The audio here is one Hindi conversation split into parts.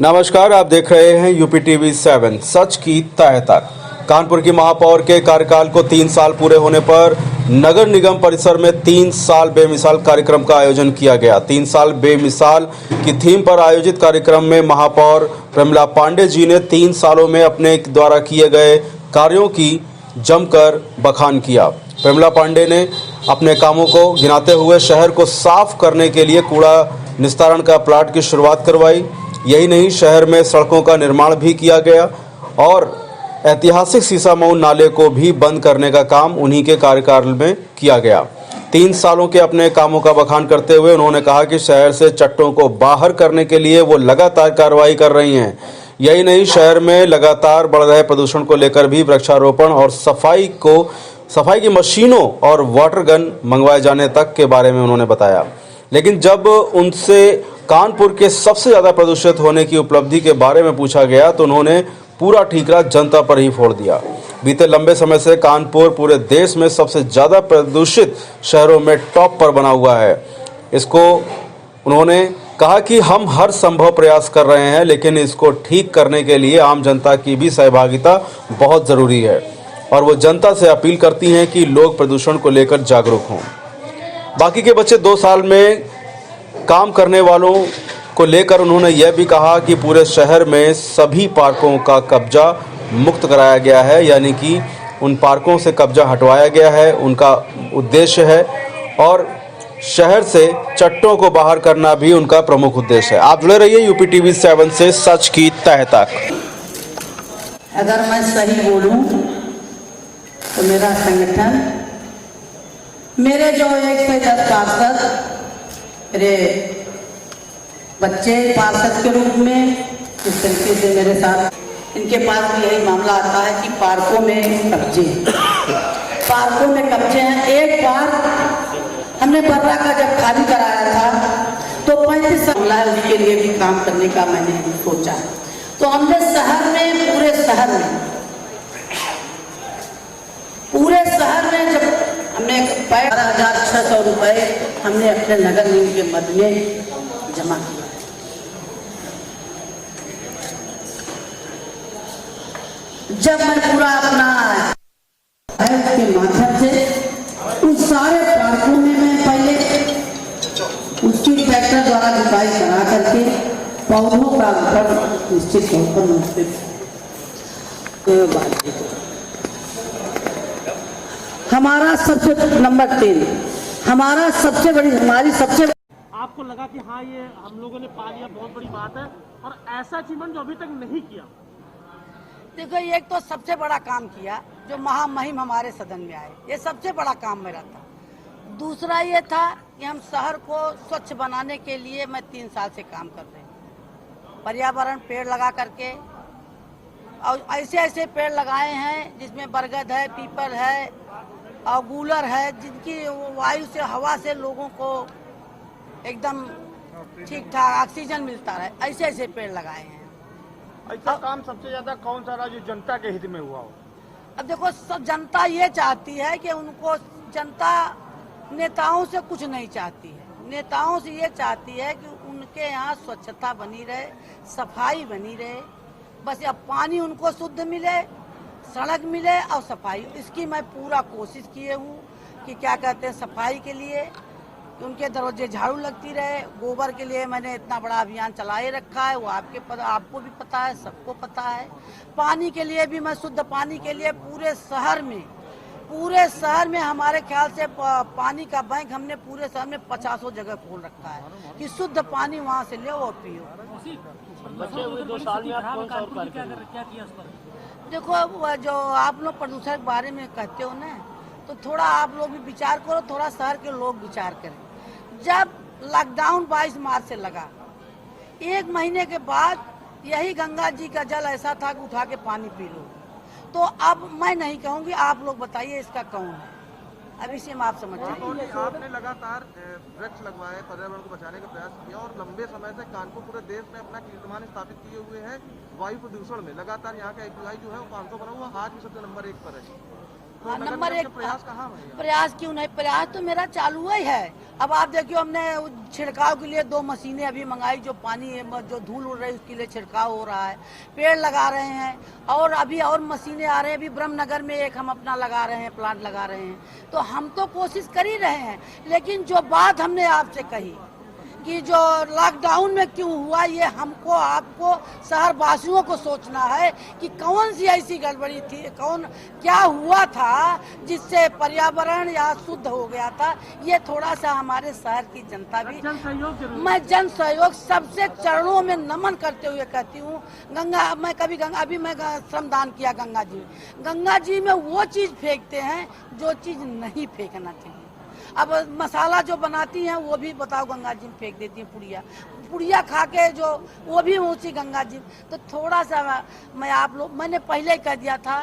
नमस्कार, आप देख रहे हैं यूपी टीवी 7 सच की तह तक। कानपुर की महापौर के कार्यकाल को 3 साल पूरे होने पर नगर निगम परिसर में 3 साल बेमिसाल कार्यक्रम का आयोजन किया गया। 3 साल बेमिसाल की थीम पर आयोजित कार्यक्रम में महापौर प्रमिला पांडे जी ने 3 सालों में अपने द्वारा किए गए कार्यों की जमकर बखान किया। प्रमिला पांडे ने अपने कामों को गिनाते हुए शहर को साफ करने के लिए कूड़ा निस्तारण का प्लांट की शुरुआत करवाई। यही नहीं, शहर में सड़कों का निर्माण भी किया गया और ऐतिहासिक सीसामऊ नाले को भी बंद करने का काम उन्हीं के कार्यकाल में किया गया। 3 सालों के अपने कामों का बखान करते हुए उन्होंने कहा कि शहर से चट्टों को बाहर करने के लिए वो लगातार कार्रवाई कर रही हैं। यही नहीं, शहर में लगातार बढ़ रहे प्रदूषण को लेकर भी वृक्षारोपण और सफाई की मशीनों और वाटर गन मंगवाए जाने तक के बारे में उन्होंने बताया। लेकिन जब उनसे कानपुर के सबसे ज़्यादा प्रदूषित होने की उपलब्धि के बारे में पूछा गया तो उन्होंने पूरा ठीकरा जनता पर ही फोड़ दिया। बीते लंबे समय से कानपुर पूरे देश में सबसे ज़्यादा प्रदूषित शहरों में टॉप पर बना हुआ है। इसको उन्होंने कहा कि हम हर संभव प्रयास कर रहे हैं, लेकिन इसको ठीक करने के लिए आम जनता की भी सहभागिता बहुत ज़रूरी है और वो जनता से अपील करती हैं कि लोग प्रदूषण को लेकर जागरूक हों। बाकी के बचे 2 साल में काम करने वालों को लेकर उन्होंने यह भी कहा कि पूरे शहर में सभी पार्कों का कब्जा मुक्त कराया गया है, यानी कि उन पार्कों से कब्जा हटवाया गया है, उनका उद्देश्य है, और शहर से चट्टों को बाहर करना भी उनका प्रमुख उद्देश्य है। आप जुड़े रहिए यूपी टीवी 7 से सच की तह तक। अगर मैं सही बोलूं तो मेरा संगठन, मेरे जो 1 से 10 पार्षद, मेरे बच्चे पार्षद के रूप में इस तरीके से मेरे साथ, इनके पास भी यही मामला आता है कि पार्कों में कब्जे हैं। एक बार हमने बर्रा का जब खाली कराया था तो 35 मामला है, उसके लिए भी काम करने का मैंने सोचा। तो हमने शहर में, पूरे शहर में जब हमने 12,600 रुपये हमने अपने नगर निगम के मद में जमा किया। जब मैं पूरा अपना उसके माध्यम से उस सारे पार्कों में मैं पहले उसकी ट्रैक्टर द्वारा जुताई करा करके पौधों का रोपण निश्चित तौर पर हमारा सबसे नंबर 3, हमारी सबसे आपको लगा कि हाँ ये हम लोगों ने पा लिया, बहुत बड़ी बात है, और ऐसा अचीवमेंट जो अभी तक नहीं किया? देखो, एक तो सबसे बड़ा काम किया जो महामहिम हमारे सदन में आए, ये सबसे बड़ा काम मेरा था। दूसरा ये था कि हम शहर को स्वच्छ बनाने के लिए मैं 3 साल से काम कर रही हूँ। पर्यावरण पेड़ लगा करके, और ऐसे पेड़ लगाए हैं जिसमें बरगद है, पीपल है और गूलर है, जिनकी वायु से, हवा से लोगों को एकदम ठीक ठाक ऑक्सीजन मिलता रहे, ऐसे पेड़ लगाए हैं। ऐसा काम सबसे ज्यादा कौन सा रहा जो जनता के हित में हुआ हो? अब देखो, सब जनता ये चाहती है कि उनको, जनता नेताओं से कुछ नहीं चाहती है। नेताओं से ये चाहती है कि उनके यहाँ स्वच्छता बनी रहे, सफाई बनी रहे, बस अब पानी उनको शुद्ध मिले, सड़क मिले और सफाई। इसकी मैं पूरा कोशिश किए हूँ कि क्या कहते हैं, सफाई के लिए कि उनके दरवाजे झाड़ू लगती रहे। गोबर के लिए मैंने इतना बड़ा अभियान चलाए रखा है, वो आपको भी पता है, सबको पता है। पानी के लिए भी मैं, शुद्ध पानी के लिए पूरे शहर में हमारे ख्याल से पानी का बैंक हमने पूरे शहर में 50 जगह खोल रखा है कि शुद्ध पानी वहाँ से ले और पियो। बचे हुए 2 साल में आप कौन सा और क्या किया? देखो, जो आप लोग प्रदूषण के बारे में कहते हो ना, तो थोड़ा आप लोग भी विचार करो, थोड़ा शहर के लोग विचार करें। जब लॉकडाउन 22 मार्च से लगा, 1 महीने के बाद यही गंगा जी का जल ऐसा था कि उठा के पानी पी लो। तो अब मैं नहीं कहूँगी, आप लोग बताइए इसका कौन है, अब इसे आप समझ जाइए। आपने लगातार वृक्ष लगवाए, पर्यावरण को बचाने का प्रयास किया और लंबे समय से कानपुर पूरे देश में अपना कीर्तिमान स्थापित किए हुए हैं वायु प्रदूषण में। लगातार यहाँ का AQI जो है वो 500 बना हुआ, आज भी सबसे नंबर 1 पर है। हाँ, नगर नंबर निगम एक के प्रयास कहाँ है? प्रयास क्यों नहीं, प्रयास तो मेरा चालू ही है। अब आप देखियो, हमने छिड़काव के लिए 2 मशीनें अभी मंगाई, जो पानी जो धूल उड़ रही है उसके लिए छिड़काव हो रहा है, पेड़ लगा रहे हैं, और अभी और मशीनें आ रहे हैं। अभी ब्रह्मनगर में एक हम अपना लगा रहे हैं, प्लांट लगा रहे हैं। तो हम तो कोशिश कर ही रहे हैं, लेकिन जो बात हमने आपसे कही कि जो लॉकडाउन में क्यों हुआ, ये हमको आपको शहर वासियों को सोचना है कि कौन सी ऐसी गड़बड़ी थी, क्या हुआ था जिससे पर्यावरण या शुद्ध हो गया था। ये थोड़ा सा हमारे शहर की जनता भी, जन सहयोग जरूरी है। मैं जन सहयोग सबसे चरणों में नमन करते हुए कहती हूँ। अभी मैं श्रमदान किया गंगा जी में वो चीज फेंकते हैं जो चीज नहीं फेंकना चाहिए। अब मसाला जो बनाती हैं वो भी बताओ गंगा जी में फेंक देती हैं, पुड़िया खा के जो वो भी ऊँची गंगा जी। तो थोड़ा सा मैंने पहले ही कह दिया था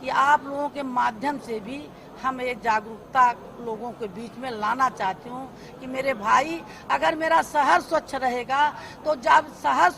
कि आप लोगों के माध्यम से भी हम ये जागरूकता लोगों के बीच में लाना चाहती हूँ कि मेरे भाई, अगर मेरा शहर स्वच्छ रहेगा तो जब शहर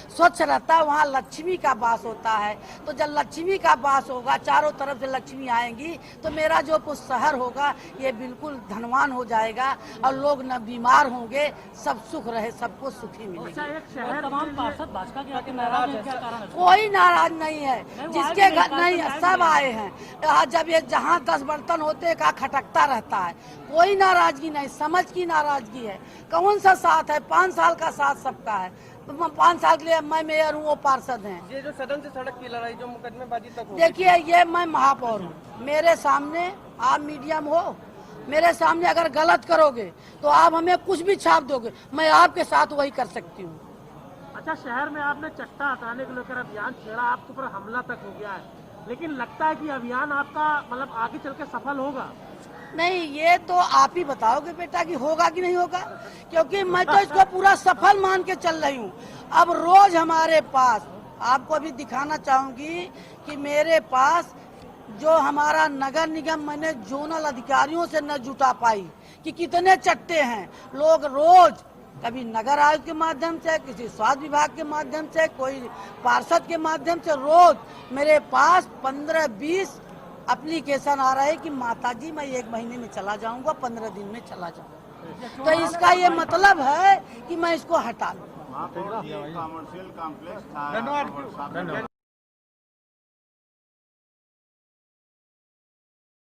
स्वच्छ रहता है वहाँ लक्ष्मी का वास होता है। तो जब लक्ष्मी का वास होगा, चारों तरफ से लक्ष्मी आएंगी, तो मेरा जो शहर होगा ये बिल्कुल धनवान हो जाएगा और लोग न बीमार होंगे, सब सुख रहे, सबको सुखी मिलेगा। एक शहर तमाम पार्षद भाजपा के आके नाराज हैं, क्या कारण है? कोई नाराज नहीं है, जिसके घर नहीं, सब आए हैं। जब ये जहाँ 10 बर्तन होते का खटकता रहता है, कोई नाराजगी नहीं, समझ की नाराजगी है। कौन सा साथ है? 5 साल का साथ सबका है। 5 साल के लिए मैं मेयर हूँ, वो पार्षद हैं। ये जो सदन से सड़क की लड़ाई जो मुकदमेबाजी तक देखिए, ये मैं महापौर हूँ, मेरे सामने आप मीडियम हो, मेरे सामने अगर गलत करोगे तो आप हमें कुछ भी छाप दोगे, मैं आपके साथ वही कर सकती हूँ। अच्छा, शहर में आपने चट्टा हटाने को लेकर अभियान छेड़ा, आपके ऊपर हमला तक हो गया है, लेकिन लगता है कि अभियान आपका मतलब आगे चल के सफल होगा? नहीं, ये तो आप ही बताओगे बेटा कि होगा कि नहीं होगा, क्योंकि मैं तो इसको पूरा सफल मान के चल रही हूँ। अब रोज हमारे पास, आपको अभी दिखाना चाहूंगी कि मेरे पास जो हमारा नगर निगम, मैंने जोनल अधिकारियों से न जुटा पाई कि कितने चट्टे हैं। लोग रोज कभी नगर आयुक्त के माध्यम से, किसी स्वास्थ्य विभाग के माध्यम से, कोई पार्षद के माध्यम से, रोज मेरे पास 15-20 एप्लीकेशन आ रहा है कि माताजी मैं 1 महीने में चला जाऊंगा, 15 दिन में चला जाऊंगा। तो इसका ये मतलब है कि मैं इसको हटा लूँ। कॉमर्शियल कॉम्प्लेक्स था।